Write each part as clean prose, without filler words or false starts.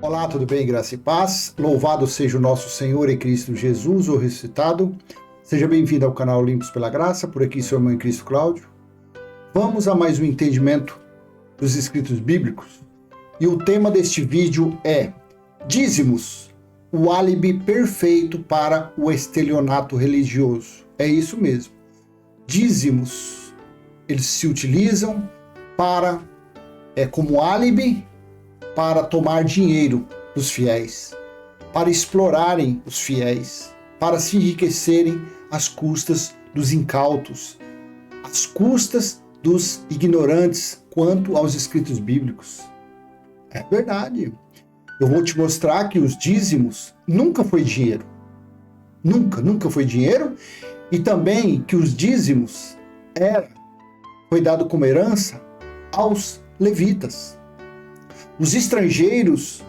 Olá, tudo bem? Graça e paz. Louvado seja o nosso Senhor e Cristo Jesus, o ressuscitado. Seja bem-vindo ao canal Limpos pela Graça, por aqui seu irmão em Cristo Cláudio. Vamos a mais um entendimento dos escritos bíblicos. E o tema deste vídeo é dízimos, o álibi perfeito para o estelionato religioso. É isso mesmo. Dízimos, eles se utilizam como álibi para tomar dinheiro dos fiéis, para explorarem os fiéis, para se enriquecerem às custas dos incautos, às custas dos ignorantes quanto aos escritos bíblicos. É verdade. Eu vou te mostrar que os dízimos nunca foi dinheiro. Nunca foi dinheiro. E também que os dízimos foi dado como herança aos levitas. Os estrangeiros,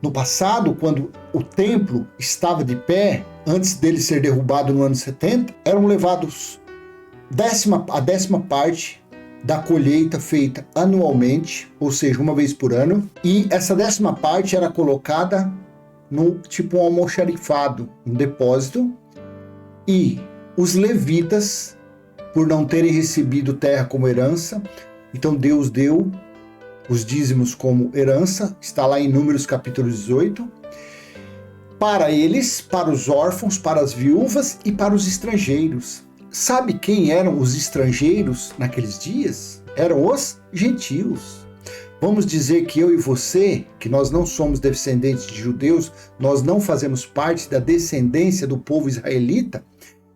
no passado, quando o templo estava de pé, antes dele ser derrubado no ano 70, eram levados a décima parte da colheita feita anualmente, ou seja, uma vez por ano, e essa 10ª parte era colocada no tipo um almoxarifado, um depósito, e os levitas, por não terem recebido terra como herança, então Deus deu os dízimos como herança, está lá em Números capítulo 18, para eles, para os órfãos, para as viúvas e para os estrangeiros. Sabe quem eram os estrangeiros naqueles dias? Eram os gentios. Vamos dizer que eu e você, que nós não somos descendentes de judeus, nós não fazemos parte da descendência do povo israelita.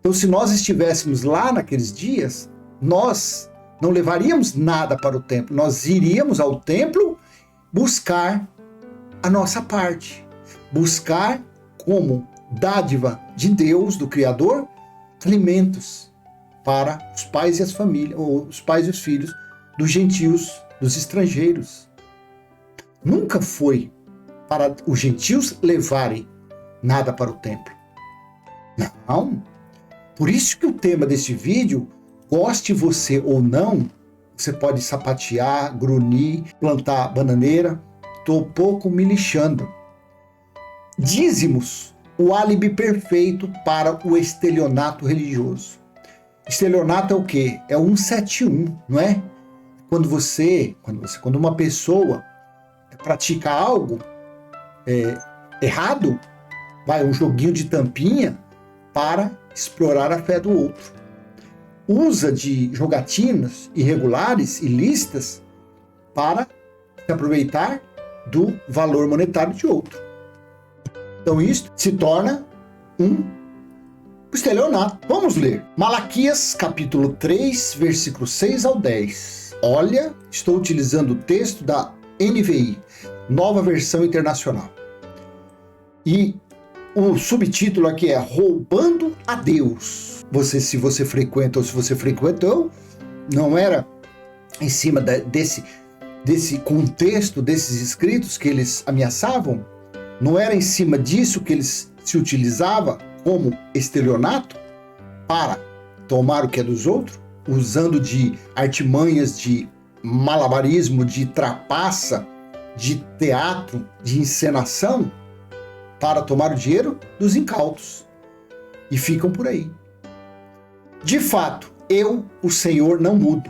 Então, se nós estivéssemos lá naqueles dias, nós não levaríamos nada para o templo, nós iríamos ao templo buscar a nossa parte, buscar como dádiva de Deus, do Criador, alimentos para os pais e as famílias, ou os pais e os filhos dos gentios, dos estrangeiros. Nunca foi para os gentios levarem nada para o templo. Não. Por isso que o tema deste vídeo, goste você ou não, você pode sapatear, grunir, plantar bananeira. Estou pouco me lixando. Dízimos, o álibi perfeito para o estelionato religioso. Estelionato é o quê? É o 171, não é? Quando uma pessoa pratica algo errado, um joguinho de tampinha para explorar a fé do outro. Usa de jogatinas irregulares, ilícitas, para se aproveitar do valor monetário de outro. Então isso se torna um estelionato. Vamos ler. Malaquias capítulo 3, versículo 6 ao 10. Olha, estou utilizando o texto da NVI, Nova Versão Internacional. E o subtítulo aqui é Roubando a Deus. Se você frequenta ou se você frequentou, não era em cima desse contexto, desses escritos que eles ameaçavam? Não era em cima disso que eles se utilizavam como estelionato para tomar o que é dos outros, usando de artimanhas de malabarismo, de trapaça, de teatro, de encenação, para tomar o dinheiro dos incautos. E ficam por aí. De fato, eu, o Senhor, não mudo.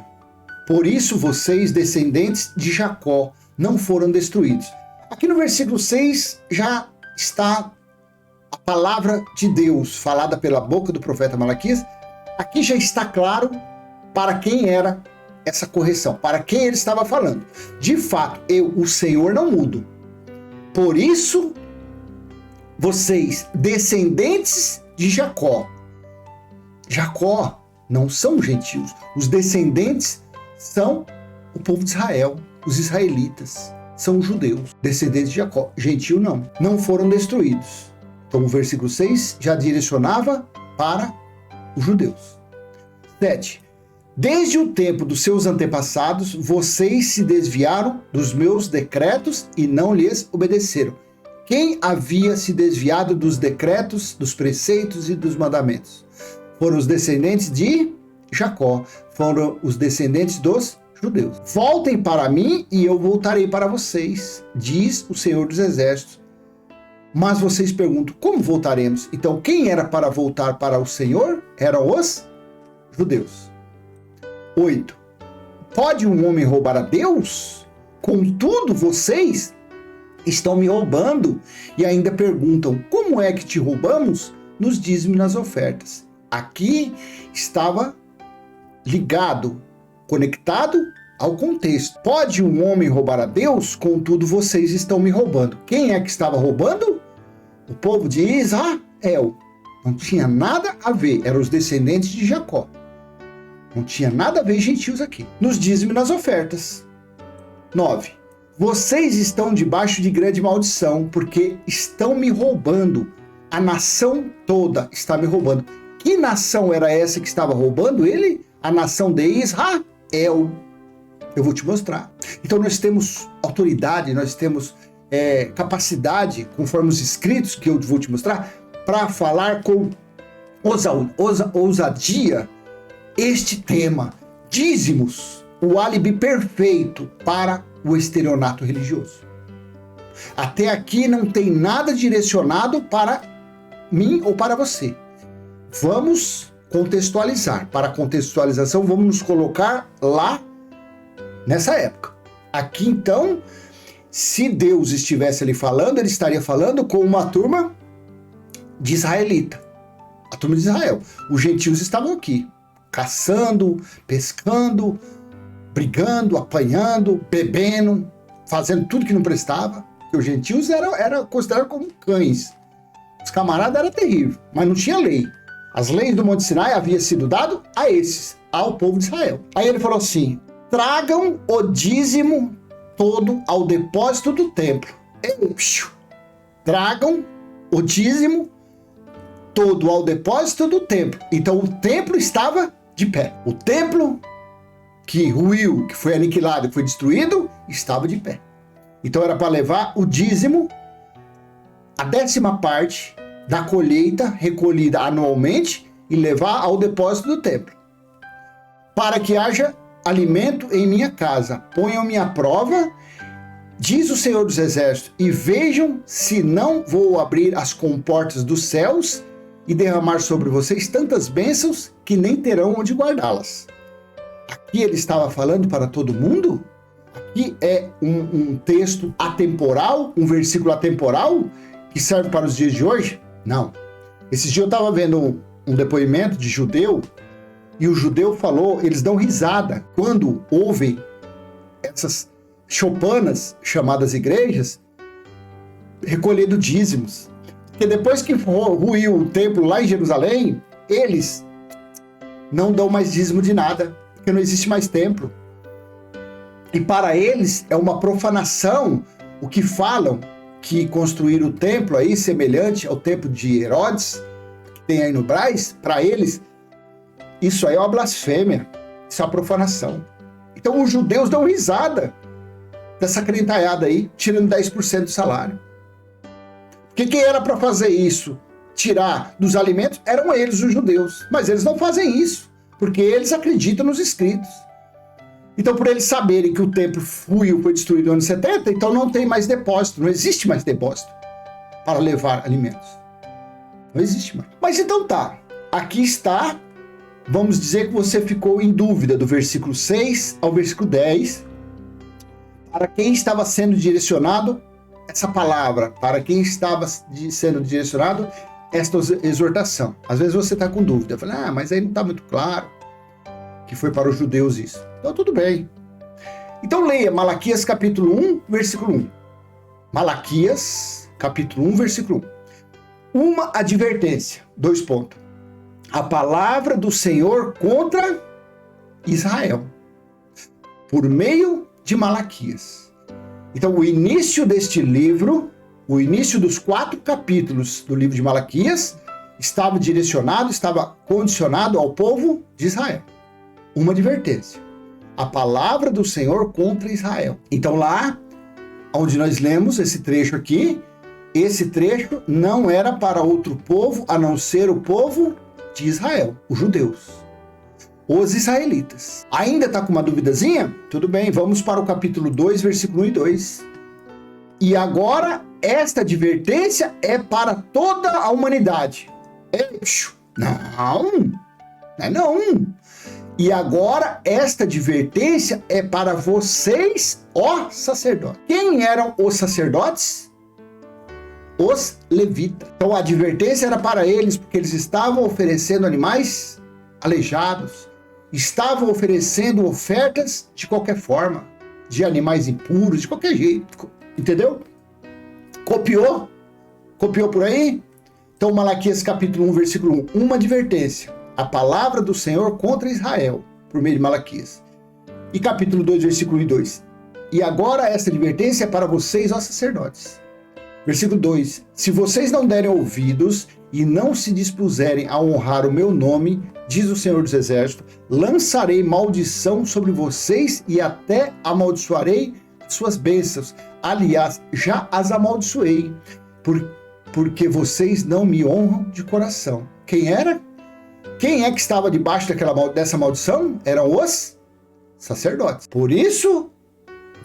Por isso vocês, descendentes de Jacó, não foram destruídos. Aqui no versículo 6 já está a palavra de Deus falada pela boca do profeta Malaquias. Aqui já está claro para quem era essa correção, para quem ele estava falando. De fato, eu, o Senhor, não mudo. Por isso, vocês, descendentes de Jacó. Jacó não são gentios. Os descendentes são o povo de Israel, os israelitas. São os judeus, descendentes de Jacó. Gentio não. Não foram destruídos. Então o versículo 6 já direcionava para os judeus. 7. Desde o tempo dos seus antepassados, vocês se desviaram dos meus decretos e não lhes obedeceram. Quem havia se desviado dos decretos, dos preceitos e dos mandamentos? Foram os descendentes de Jacó, foram os descendentes dos judeus. Voltem para mim e eu voltarei para vocês, diz o Senhor dos Exércitos. Mas vocês perguntam, como voltaremos? Então, quem era para voltar para o Senhor? Eram os judeus. 8. Pode um homem roubar a Deus? Contudo, vocês estão me roubando e ainda perguntam, como é que te roubamos? Nos dízimos e nas ofertas. Aqui estava ligado, conectado ao contexto. Pode um homem roubar a Deus? Contudo, vocês estão me roubando. Quem é que estava roubando? O povo de Israel. Não tinha nada a ver, eram os descendentes de Jacó. Não tinha nada a ver gentios aqui. Nos dízimos e nas ofertas. 9. Vocês estão debaixo de grande maldição, porque estão me roubando. A nação toda está me roubando. Que nação era essa que estava roubando ele? A nação de Israel. Eu vou te mostrar. Então nós temos autoridade, nós temos capacidade, conforme os escritos que eu vou te mostrar, para falar com ousadia este tema. Dízimos, o álibi perfeito para o estelionato religioso. Até aqui não tem nada direcionado para mim ou para você. Vamos contextualizar. Para a contextualização, vamos nos colocar lá nessa época. Aqui, então, se Deus estivesse ali falando, ele estaria falando com uma turma de israelita. A turma de Israel. Os gentios estavam aqui, caçando, pescando, brigando, apanhando, bebendo, fazendo tudo que não prestava. Porque os gentios eram considerados como cães. Os camaradas eram terríveis, mas não tinha lei. As leis do Monte Sinai haviam sido dado a esses, ao povo de Israel. Aí ele falou assim, tragam o dízimo todo ao depósito do templo. Tragam o dízimo todo ao depósito do templo. Então o templo estava de pé. O templo que ruiu, que foi aniquilado, que foi destruído, estava de pé. Então era para levar o dízimo, a 10ª parte da colheita recolhida anualmente e levar ao depósito do templo. Para que haja alimento em minha casa, ponham-me à prova, diz o Senhor dos Exércitos, e vejam se não vou abrir as comportas dos céus e derramar sobre vocês tantas bênçãos que nem terão onde guardá-las. Aqui ele estava falando para todo mundo? Aqui é um texto atemporal, um versículo atemporal que serve para os dias de hoje? Não. Esses dias eu estava vendo um depoimento de judeu, e o judeu falou, eles dão risada quando ouvem essas chopanas, chamadas igrejas, recolhendo dízimos. Porque depois que ruiu o templo lá em Jerusalém, eles não dão mais dízimo de nada, porque não existe mais templo. E para eles é uma profanação o que falam, que construir o templo aí, semelhante ao templo de Herodes, que tem aí no Brás, para eles, isso aí é uma blasfêmia, isso é uma profanação. Então os judeus dão risada dessa crentalhada aí, tirando 10% do salário. Porque quem era para fazer isso, tirar dos alimentos, eram eles, os judeus. Mas eles não fazem isso, porque eles acreditam nos escritos. Então, por eles saberem que o templo foi destruído no ano 70, então não tem mais depósito, não existe mais depósito para levar alimentos. Não existe mais. Mas então tá, aqui está, vamos dizer que você ficou em dúvida do versículo 6 ao versículo 10, para quem estava sendo direcionado essa palavra, para quem estava sendo direcionado esta exortação. Às vezes você está com dúvida, fala, mas aí não está muito claro que foi para os judeus isso. Então tudo bem. Então leia Malaquias capítulo 1, versículo 1. Malaquias capítulo 1, versículo 1. Uma advertência, 2 pontos. A palavra do Senhor contra Israel, por meio de Malaquias. Então o início deste livro, o início dos 4 capítulos do livro de Malaquias, estava direcionado, estava condicionado ao povo de Israel. Uma advertência. A palavra do Senhor contra Israel. Então lá, onde nós lemos esse trecho aqui, esse trecho não era para outro povo, a não ser o povo de Israel, os judeus. os israelitas. Ainda está com uma duvidazinha? Tudo bem, vamos para o capítulo 2, versículo 1 e 2. E agora, esta advertência é para toda a humanidade. Não. E agora, esta advertência é para vocês, ó sacerdotes. Quem eram os sacerdotes? Os levitas. Então a advertência era para eles, porque eles estavam oferecendo animais aleijados, estavam oferecendo ofertas de qualquer forma, de animais impuros, de qualquer jeito, entendeu? Copiou por aí? Então Malaquias capítulo 1, versículo 1, uma advertência, a palavra do Senhor contra Israel, por meio de Malaquias. E capítulo 2, versículo 2, e agora essa advertência é para vocês, ó sacerdotes. Versículo 2, se vocês não derem ouvidos e não se dispuserem a honrar o meu nome, diz o Senhor dos Exércitos, lançarei maldição sobre vocês e até amaldiçoarei suas bênçãos. Aliás, já as amaldiçoei, porque vocês não me honram de coração. Quem era? Quem é que estava debaixo dessa maldição? Eram os sacerdotes. Por isso,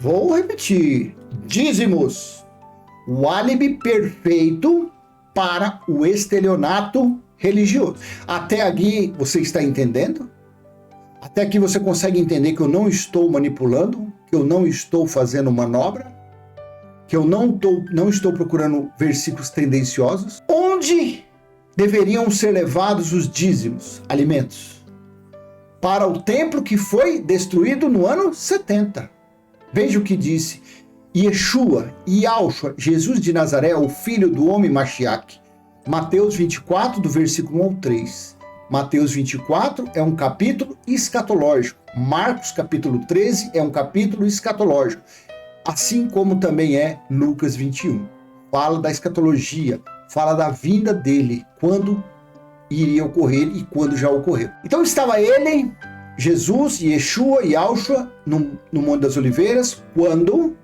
vou repetir, dízimos, o álibi perfeito para o estelionato religioso. Até aqui você está entendendo? Até aqui você consegue entender que eu não estou manipulando, que eu não estou fazendo manobra, que eu não estou procurando versículos tendenciosos? Onde deveriam ser levados os dízimos, alimentos? Para o templo que foi destruído no ano 70. Veja o que disse Yeshua, Jesus de Nazaré, o filho do homem Mashiach. Mateus 24, do versículo 1 ao 3. Mateus 24 é um capítulo escatológico. Marcos capítulo 13 é um capítulo escatológico. Assim como também é Lucas 21. Fala da escatologia, fala da vinda dele, quando iria ocorrer e quando já ocorreu. Então estava ele, Jesus, Yeshua e Yahushua no Monte das Oliveiras, quando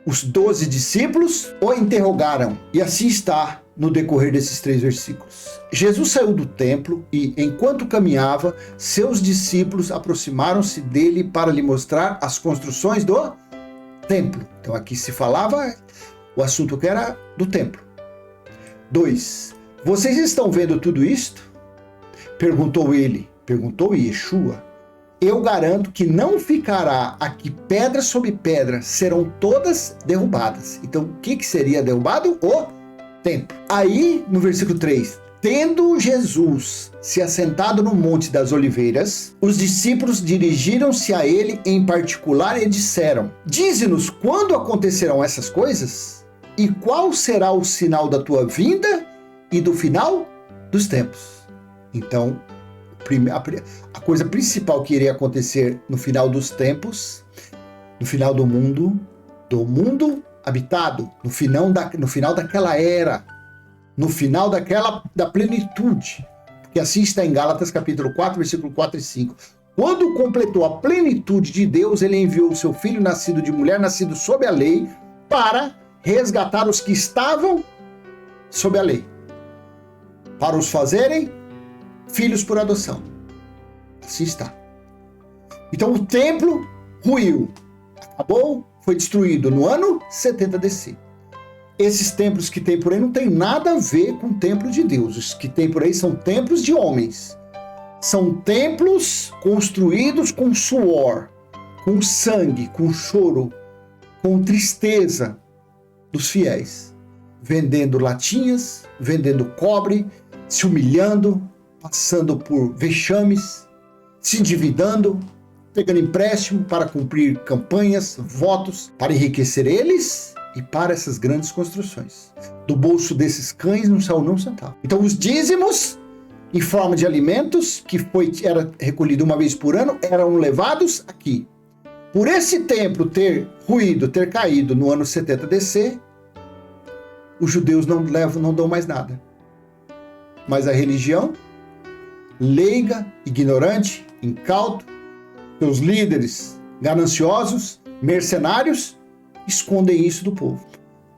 os 12 discípulos o interrogaram. E assim está no decorrer desses 3 versículos. Jesus saiu do templo e, enquanto caminhava, seus discípulos aproximaram-se dele para lhe mostrar as construções do templo. Então aqui se falava o assunto que era do templo. 2. Vocês estão vendo tudo isto? Perguntou Yeshua. Eu garanto que não ficará aqui pedra sobre pedra, serão todas derrubadas. Então o que seria derrubado? O templo. Aí no versículo 3, tendo Jesus se assentado no Monte das Oliveiras, os discípulos dirigiram-se a ele em particular e disseram: dize-nos quando acontecerão essas coisas? E qual será o sinal da tua vinda e do final dos tempos? Então, a coisa principal que iria acontecer no final dos tempos, no final do mundo habitado, no final daquela era, no final da plenitude, porque assim está em Gálatas capítulo 4, versículo 4 e 5. Quando completou a plenitude de Deus, ele enviou o seu filho nascido de mulher, nascido sob a lei, para resgatar os que estavam sob a lei, para os fazerem filhos por adoção. Assim está. Então o templo ruiu, acabou, foi destruído no ano 70 DC. Esses templos que tem por aí não tem nada a ver com o templo de Deus. Os que tem por aí são templos de homens. São templos construídos com suor, com sangue, com choro, com tristeza dos fiéis, vendendo latinhas, vendendo cobre, se humilhando, passando por vexames, se endividando, pegando empréstimo para cumprir campanhas, votos, para enriquecer eles e para essas grandes construções. Do bolso desses cães não saiu nem um centavo. Então os dízimos, em forma de alimentos, que era recolhido uma vez por ano, eram levados aqui. Por esse templo ter ruído, ter caído no ano 70 DC, os judeus não dão mais nada. Mas a religião, leiga, ignorante, incauto, seus líderes gananciosos, mercenários, escondem isso do povo.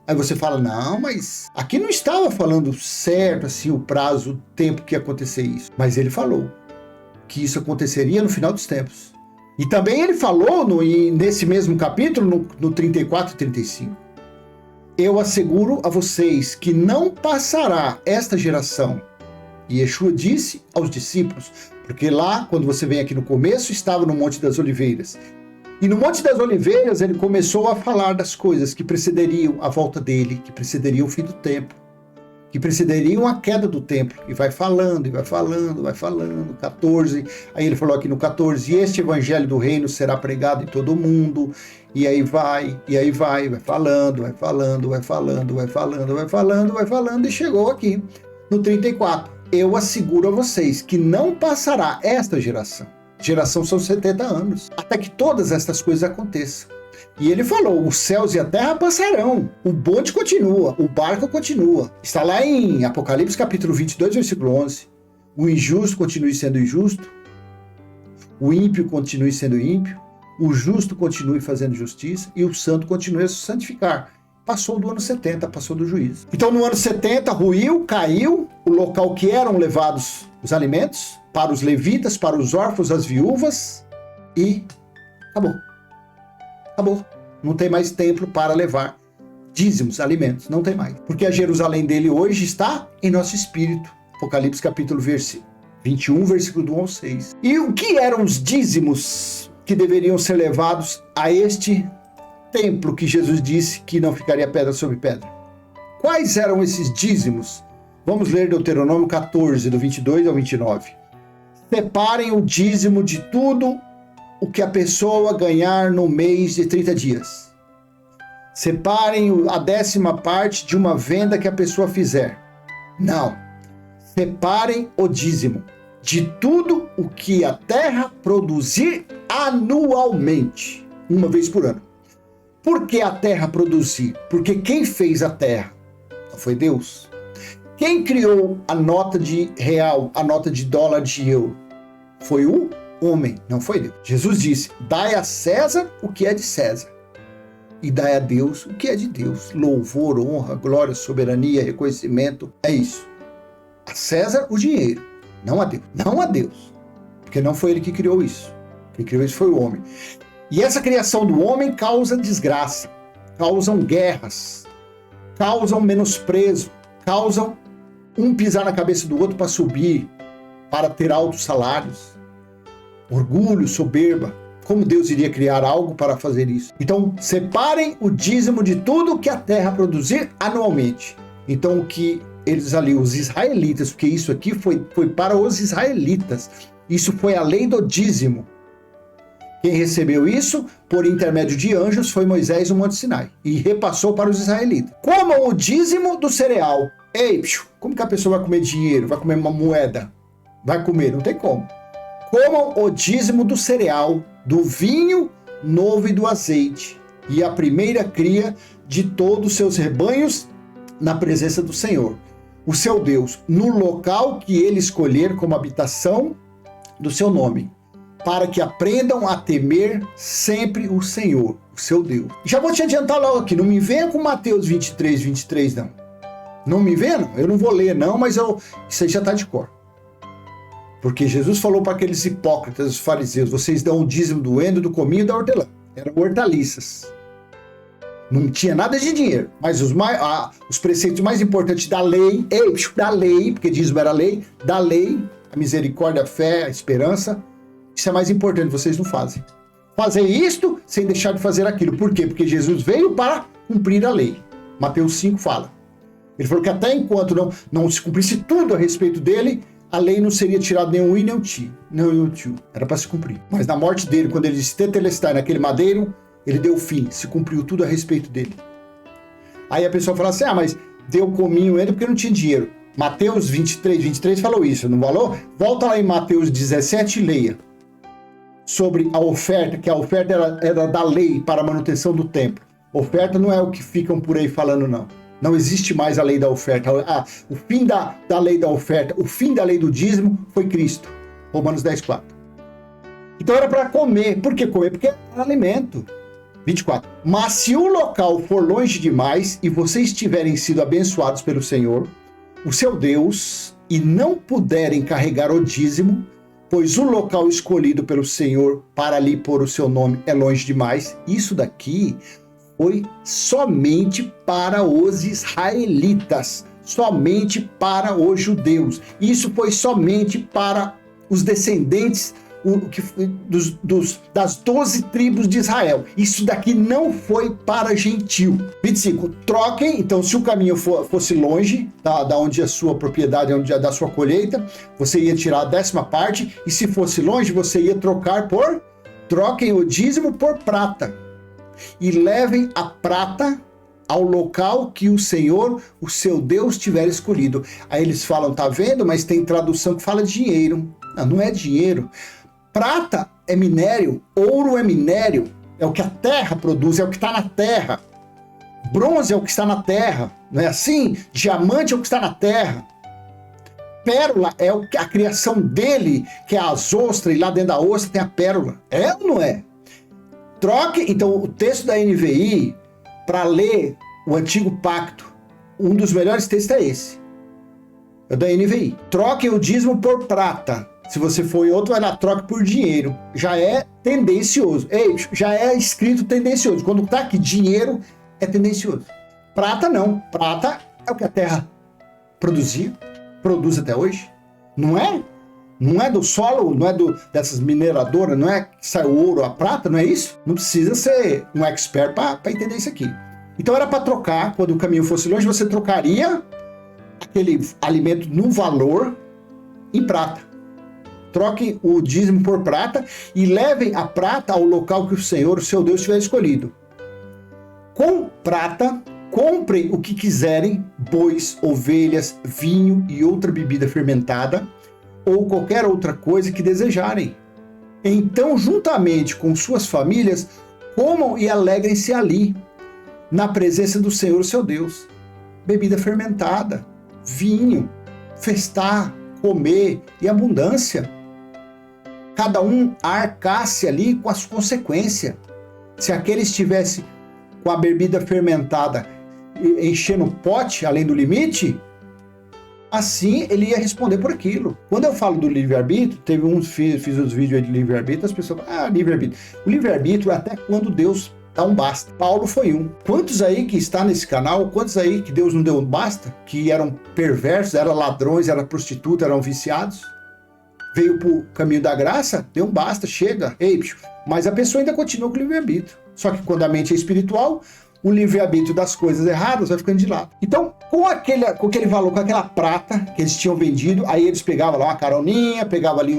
Aí você fala, não, mas aqui não estava falando certo assim o prazo, o tempo que ia acontecer isso. Mas ele falou que isso aconteceria no final dos tempos. E também ele falou nesse mesmo capítulo, no 34 e 35. Eu asseguro a vocês que não passará esta geração. E Yeshua disse aos discípulos, porque lá, quando você vem aqui no começo, estava no Monte das Oliveiras. E no Monte das Oliveiras ele começou a falar das coisas que precederiam a volta dele, que precederiam o fim do tempo, que precederiam a queda do templo. E vai falando, 14. Aí ele falou aqui no 14, este evangelho do reino será pregado em todo o mundo. E aí vai falando, e chegou aqui no 34. Eu asseguro a vocês que não passará esta geração. Geração são 70 anos, até que todas estas coisas aconteçam. E ele falou, os céus e a terra passarão, o bonde continua, o barco continua. Está lá em Apocalipse capítulo 22, versículo 11. O injusto continue sendo injusto, o ímpio continue sendo ímpio, o justo continue fazendo justiça e o santo continue a se santificar. Passou do ano 70, passou do juízo. Então no ano 70 ruiu, caiu o local que eram levados os alimentos para os levitas, para os órfãos, as viúvas e acabou. Acabou. Não tem mais templo para levar dízimos, alimentos. Não tem mais. Porque a Jerusalém dele hoje está em nosso espírito. Apocalipse capítulo 21, versículo do 1 ao 6. E o que eram os dízimos que deveriam ser levados a este templo que Jesus disse que não ficaria pedra sobre pedra? Quais eram esses dízimos? Vamos ler Deuteronômio 14, do 22 ao 29. Separem o dízimo de tudo o que a pessoa ganhar no mês de 30 dias. Separem a 10ª parte de uma venda que a pessoa fizer. Não. Separem o dízimo de tudo o que a terra produzir anualmente, uma vez por ano. Por que a terra produzir? Porque quem fez a terra? Não foi Deus. Quem criou a nota de real, a nota de dólar, de euro? Foi o homem, não foi Deus. Jesus disse, dai a César o que é de César e dai a Deus o que é de Deus. Louvor, honra, glória, soberania, reconhecimento, é isso. A César o dinheiro, não a Deus. Não a Deus, porque não foi ele que criou isso. Quem criou isso foi o homem. E essa criação do homem causa desgraça, causam guerras, causam menosprezo, causam um pisar na cabeça do outro para subir, para ter altos salários, orgulho, soberba. Como Deus iria criar algo para fazer isso? Então, separem o dízimo de tudo que a terra produzir anualmente. Então, o que eles ali, os israelitas, porque isso aqui foi para os israelitas, isso foi a lei do dízimo. Quem recebeu isso, por intermédio de anjos, foi Moisés no Monte Sinai, e repassou para os israelitas. Comam o dízimo do cereal. Ei, como que a pessoa vai comer dinheiro? Vai comer uma moeda? Vai comer? Não tem como. Comam o dízimo do cereal, do vinho novo e do azeite, e a primeira cria de todos os seus rebanhos na presença do Senhor, o seu Deus, no local que ele escolher como habitação do seu nome, para que aprendam a temer sempre o Senhor, o seu Deus. Já vou te adiantar logo aqui, não me venha com Mateus 23, 23, não. Não me venha, não. Eu não vou ler, não, mas isso aí já está de cor. Porque Jesus falou para aqueles hipócritas, os fariseus, vocês dão o dízimo do endo, do cominho e da hortelã. Eram hortaliças. Não tinha nada de dinheiro. Mas os preceitos mais importantes da lei, porque dízimo era lei, da lei, a misericórdia, a fé, a esperança, isso é mais importante, vocês não fazem. Fazer isto sem deixar de fazer aquilo. Por quê? Porque Jesus veio para cumprir a lei. Mateus 5 fala. Ele falou que até enquanto não se cumprisse tudo a respeito dele, a lei não seria tirada nem um i nem um ti. Era para se cumprir. Mas na morte dele, quando ele disse tetelestai naquele madeiro, ele deu fim, se cumpriu tudo a respeito dele. Aí a pessoa fala assim, mas deu cominho ele porque não tinha dinheiro. Mateus 23 falou isso, não falou? Volta lá em Mateus 17 e leia. Sobre a oferta, que a oferta era da lei para a manutenção do templo. Oferta não é o que ficam por aí falando, não. Não existe mais a lei da oferta. O fim da lei da oferta, o fim da lei do dízimo foi Cristo. Romanos 10:4. Então era para comer. Por que comer? Porque era alimento. 24. Mas se o local for longe demais e vocês tiverem sido abençoados pelo Senhor, o seu Deus, e não puderem carregar o dízimo, pois o local escolhido pelo Senhor para ali pôr o seu nome é longe demais. Isso daqui foi somente para os israelitas, somente para os judeus. Isso foi somente para os descendentes das 12 tribos de Israel. Isso daqui não foi para gentil. 25. Troquem, então, se o caminho fosse longe da onde a sua propriedade, onde da sua colheita, você ia tirar a 10ª parte, e se fosse longe, você ia troquem o dízimo por prata, e levem a prata ao local que o Senhor, o seu Deus, tiver escolhido. Aí eles falam, tá vendo? Mas tem tradução que fala dinheiro. Não é dinheiro. Prata é minério, ouro é minério, é o que a terra produz, é o que está na terra. Bronze é o que está na terra, não é assim? Diamante é o que está na terra. Pérola é a criação dele, que é as ostras, e lá dentro da ostra tem a pérola. É ou não é? Troque, então, o texto da NVI, para ler o Antigo Pacto, um dos melhores textos é esse. É da NVI. Troque o dízimo por prata. Se você for em outro, vai lá, troque por dinheiro. Já é tendencioso. Já é escrito tendencioso. Quando tá aqui, dinheiro é tendencioso. Prata não. Prata é o que a terra produz até hoje. Não é? Não é do solo, não é dessas mineradoras, não é que sai o ouro, a prata, não é isso? Não precisa ser um expert para entender isso aqui. Então era para trocar, quando o caminho fosse longe, você trocaria aquele alimento no valor em prata. Troquem o dízimo por prata e levem a prata ao local que o Senhor, o seu Deus, tiver escolhido. Com prata, comprem o que quiserem, bois, ovelhas, vinho e outra bebida fermentada, ou qualquer outra coisa que desejarem. Então, juntamente com suas famílias, comam e alegrem-se ali, na presença do Senhor, o seu Deus. Bebida fermentada, vinho, festar, comer e abundância. Cada um arcasse ali com as consequências. Se aquele estivesse com a bebida fermentada enchendo o pote além do limite, assim ele ia responder por aquilo. Quando eu falo do livre-arbítrio, teve fiz os vídeos aí de livre-arbítrio, as pessoas falam, livre-arbítrio. O livre-arbítrio é até quando Deus dá um basta. Paulo foi um. Quantos aí que está nesse canal, quantos aí que Deus não deu um basta, que eram perversos, eram ladrões, eram prostitutas, eram viciados? Veio pro caminho da graça, deu um basta, chega, mas a pessoa ainda continua com o livre-arbítrio. Só que quando a mente é espiritual, o livre-arbítrio das coisas erradas vai ficando de lado. Então, com aquele valor, com aquela prata que eles tinham vendido, aí eles pegavam lá uma caroninha, pegavam ali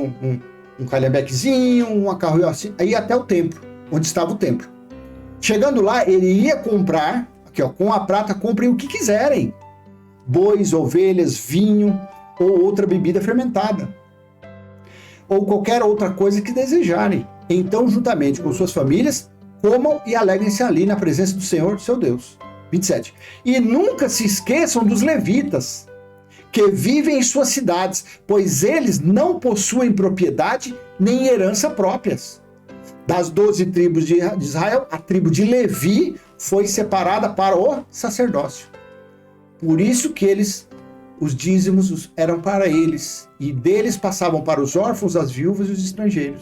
um calhambequezinho, uma carruagem, aí até o templo, onde estava o templo. Chegando lá, ele ia comprar, aqui ó, com a prata, comprem o que quiserem. Bois, ovelhas, vinho ou outra bebida fermentada. Ou qualquer outra coisa que desejarem. Então, juntamente com suas famílias, comam e alegrem-se ali na presença do Senhor, seu Deus. 27. E nunca se esqueçam dos levitas, que vivem em suas cidades, pois eles não possuem propriedade nem herança próprias. Das 12 tribos de Israel, a tribo de Levi foi separada para o sacerdócio. Por isso que os dízimos eram para eles, e deles passavam para os órfãos, as viúvas e os estrangeiros.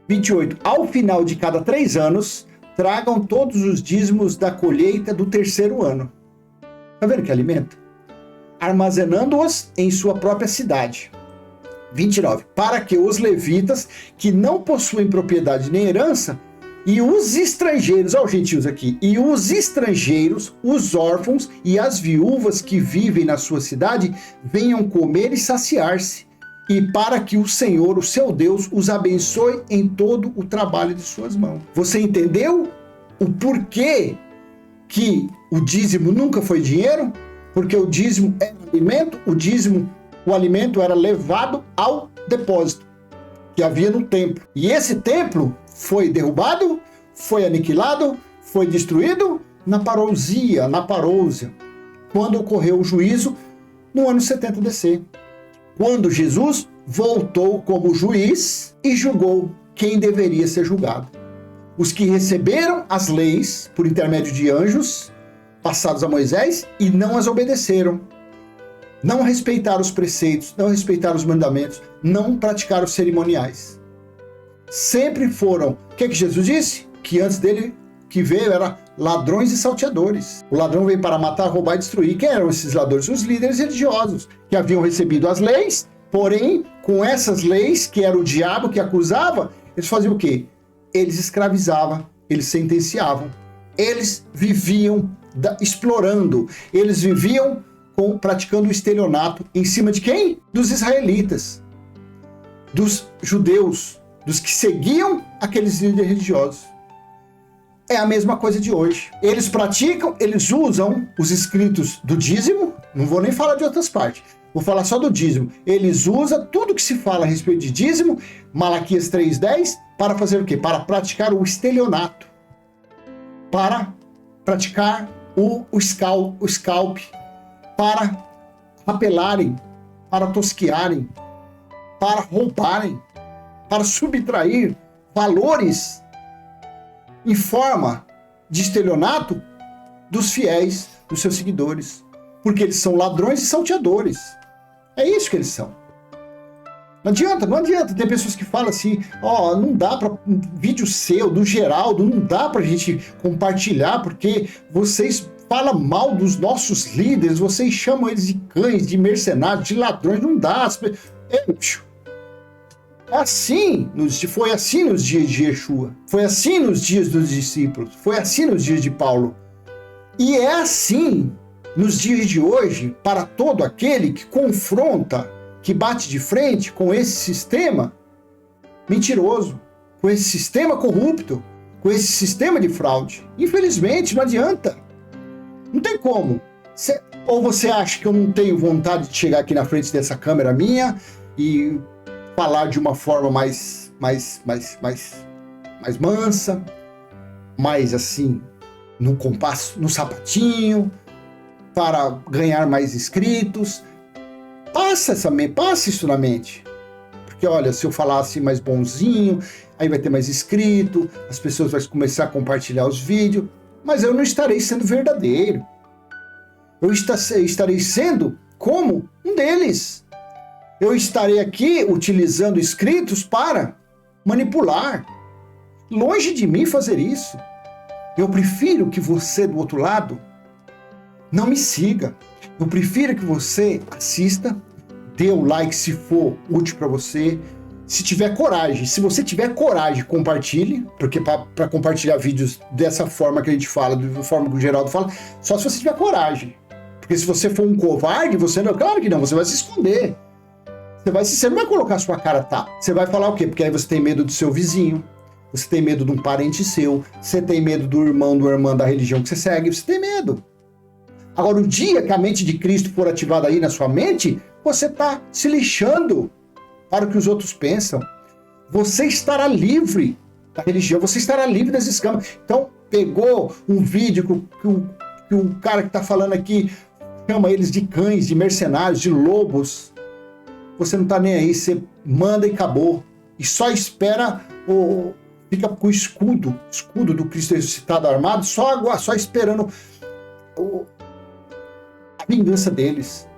28. Ao final de cada 3 anos, tragam todos os dízimos da colheita do 3º ano. Está vendo que alimento? Armazenando-os em sua própria cidade. 29. Para que os levitas, que não possuem propriedade nem herança, e os estrangeiros, olha os gentios aqui, e os estrangeiros, os órfãos e as viúvas que vivem na sua cidade, venham comer e saciar-se, e para que o Senhor, o seu Deus, os abençoe em todo o trabalho de suas mãos. Você entendeu o porquê que o dízimo nunca foi dinheiro? Porque o dízimo é alimento, o alimento era levado ao depósito que havia no templo. E esse templo foi derrubado, foi aniquilado, foi destruído na parousia, quando ocorreu o juízo no ano 70 DC. Quando Jesus voltou como juiz e julgou quem deveria ser julgado. Os que receberam as leis por intermédio de anjos passados a Moisés e não as obedeceram. não respeitaram os preceitos, não respeitaram os mandamentos, não praticaram os cerimoniais. Sempre foram. O que Jesus disse? Que antes dele, que veio, era ladrões e salteadores. O ladrão veio para matar, roubar e destruir. Quem eram esses ladrões? Os líderes religiosos, que haviam recebido as leis, porém, com essas leis, que era o diabo que acusava, eles faziam o quê? Eles escravizavam, eles sentenciavam, eles viviam explorando, eles viviam praticando o estelionato em cima de quem? Dos israelitas, dos judeus, dos que seguiam aqueles líderes religiosos. É a mesma coisa de hoje. Eles praticam, eles usam os escritos do dízimo, não vou nem falar de outras partes, vou falar só do dízimo. Eles usam tudo que se fala a respeito de dízimo, Malaquias 3:10, para fazer o quê? Para praticar o estelionato, para praticar o scalp, para apelarem, para tosquearem, para roubarem, para subtrair valores em forma de estelionato dos fiéis, dos seus seguidores. Porque eles são ladrões e salteadores. É isso que eles são. Não adianta. Tem pessoas que falam assim, não dá para um vídeo seu, do Geraldo, não dá pra gente compartilhar, porque vocês falam mal dos nossos líderes, vocês chamam eles de cães, de mercenários, de ladrões, não dá. Foi assim nos dias de Yeshua, foi assim nos dias dos discípulos, foi assim nos dias de Paulo. E é assim nos dias de hoje para todo aquele que confronta, que bate de frente com esse sistema mentiroso, com esse sistema corrupto, com esse sistema de fraude. Infelizmente, não adianta. Não tem como. Ou você acha que eu não tenho vontade de chegar aqui na frente dessa câmera minha e falar de uma forma mais mansa, mais assim, no compasso, no sapatinho, para ganhar mais inscritos. Passa isso na mente. Porque olha, se eu falar assim mais bonzinho, aí vai ter mais inscrito, as pessoas vão começar a compartilhar os vídeos, mas eu não estarei sendo verdadeiro. Eu estarei sendo como um deles. Eu estarei aqui utilizando inscritos para manipular. Longe de mim fazer isso. Eu prefiro que você do outro lado não me siga. Eu prefiro que você assista, dê o like se for útil para você. Se tiver coragem, se você tiver coragem, compartilhe, porque para compartilhar vídeos dessa forma que a gente fala, da forma que o Geraldo fala, só se você tiver coragem. Porque se você for um covarde, claro que não, você vai se esconder. Você não vai colocar a sua cara, tá? Você vai falar o quê? Porque aí você tem medo do seu vizinho, você tem medo de um parente seu, você tem medo do irmão, da irmã da religião que você segue, você tem medo. Agora, o dia que a mente de Cristo for ativada aí na sua mente, você está se lixando para o que os outros pensam. Você estará livre da religião, você estará livre das escamas. Então, pegou um vídeo que o cara que está falando aqui chama eles de cães, de mercenários, de lobos. Você não está nem aí, você manda e acabou. E só espera, fica com o escudo do Cristo ressuscitado armado, só esperando a vingança deles,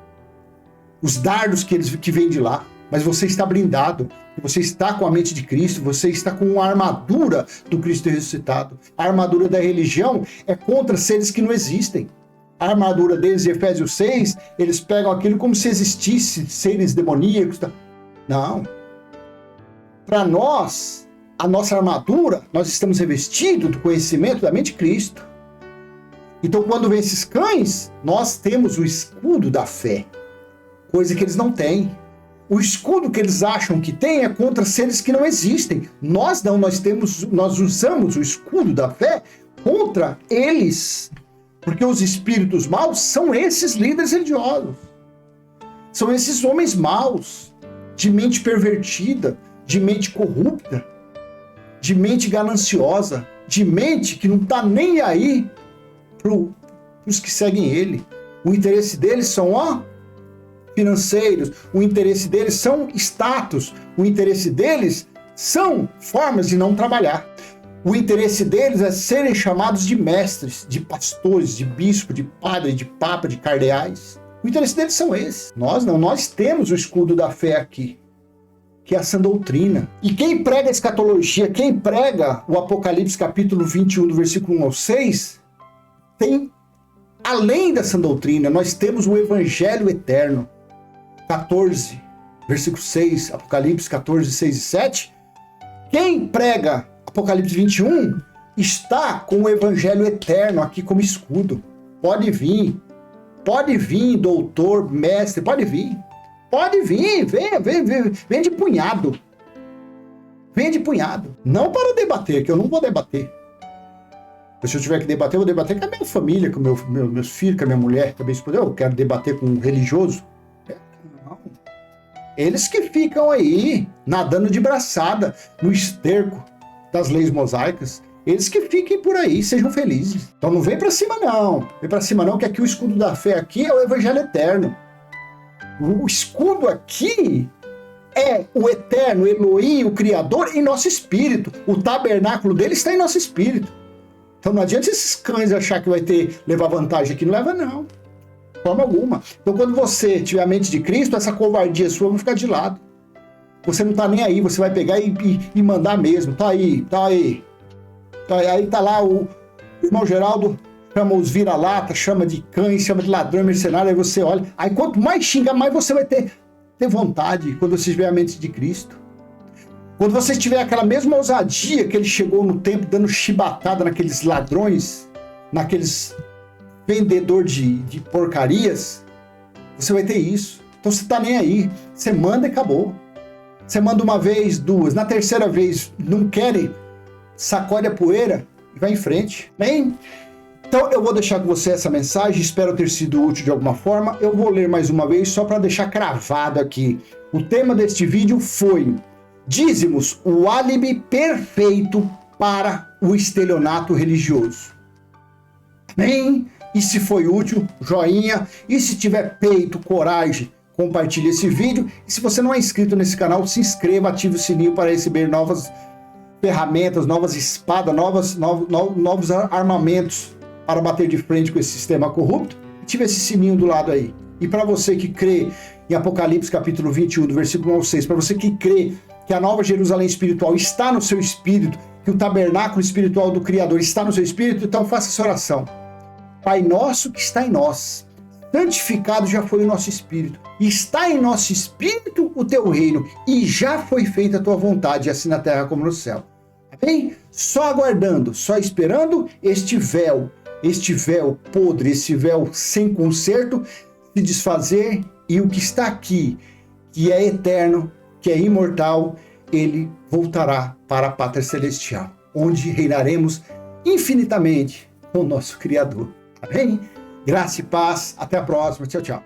os dardos que vêm de lá. Mas você está blindado, você está com a mente de Cristo, você está com a armadura do Cristo ressuscitado. A armadura da religião é contra seres que não existem. A armadura deles, em Efésios 6, eles pegam aquilo como se existisse seres demoníacos. Não. Para nós, a nossa armadura, nós estamos revestidos do conhecimento da mente de Cristo. Então, quando vem esses cães, nós temos o escudo da fé, coisa que eles não têm. O escudo que eles acham que tem é contra seres que não existem. Nós não, nós usamos o escudo da fé contra eles. Porque os espíritos maus são esses líderes religiosos. São esses homens maus, de mente pervertida, de mente corrupta, de mente gananciosa, de mente que não está nem aí para os que seguem ele. O interesse deles são financeiros, o interesse deles são status, o interesse deles são formas de não trabalhar. O interesse deles é serem chamados de mestres, de pastores, de bispo, de padre, de papa, de cardeais. O interesse deles são esses. Nós não, nós temos o escudo da fé aqui, que é a sã doutrina. E quem prega a escatologia, quem prega o Apocalipse capítulo 21, do versículo 1 ao 6, tem, além da sã doutrina, nós temos o evangelho eterno. 14, versículo 6, Apocalipse 14, 6 e 7. Quem prega Apocalipse 21 está com o evangelho eterno aqui como escudo. Pode vir, doutor, mestre, pode vir. Pode vir, vem de punhado. Vem de punhado. Não para debater, que eu não vou debater. Se eu tiver que debater, eu vou debater com a minha família, com meus filhos, com a minha mulher, com a minha esposa. Eu quero debater com um religioso. Não. Eles que ficam aí, nadando de braçada, no esterco das leis mosaicas. Eles que fiquem por aí, sejam felizes. Então não vem pra cima não. Vem pra cima não, que aqui o escudo da fé aqui é o evangelho eterno. O escudo aqui é o eterno Elohim, o Criador, em nosso espírito. O tabernáculo dele está em nosso espírito. Então não adianta esses cães achar que vai levar vantagem aqui. Não leva, não. De forma alguma. Então quando você tiver a mente de Cristo, essa covardia sua vai ficar de lado. Você não está nem aí, você vai pegar e mandar mesmo. Tá aí. Aí tá lá o irmão Geraldo, chama os vira-lata, chama de cães, chama de ladrão, mercenário, aí você olha. Aí quanto mais xinga, mais você vai ter vontade quando você tiver a mente de Cristo. Quando você tiver aquela mesma ousadia que ele chegou no templo dando chibatada naqueles ladrões, naqueles vendedor de porcarias, você vai ter isso. Então você tá nem aí. Você manda e acabou. Você manda uma vez, duas. Na terceira vez, não querem, sacode a poeira e vai em frente. Bem, então eu vou deixar com você essa mensagem, espero ter sido útil de alguma forma. Eu vou ler mais uma vez só para deixar cravado aqui. O tema deste vídeo foi dízimos, o álibi perfeito para o estelionato religioso. Bem, e se foi útil, joinha. E se tiver peito, coragem, compartilhe esse vídeo. E se você não é inscrito nesse canal, se inscreva, ative o sininho para receber novas ferramentas, novas espadas, novos armamentos para bater de frente com esse sistema corrupto. Ative esse sininho do lado aí. E para você que crê em Apocalipse capítulo 21, do versículo 1 ao 6, para você que crê que a nova Jerusalém espiritual está no seu espírito, que o tabernáculo espiritual do Criador está no seu espírito, então faça essa oração. Pai nosso que está em nós, santificado já foi o nosso espírito, e está em nosso espírito o teu reino, e já foi feita a tua vontade, assim na terra como no céu. Bem, só aguardando, só esperando este véu podre, este véu sem conserto, se desfazer, e o que está aqui, que é eterno, que é imortal, ele voltará para a pátria celestial, onde reinaremos infinitamente com o nosso Criador. Amém? Graça e paz, até a próxima, tchau, tchau.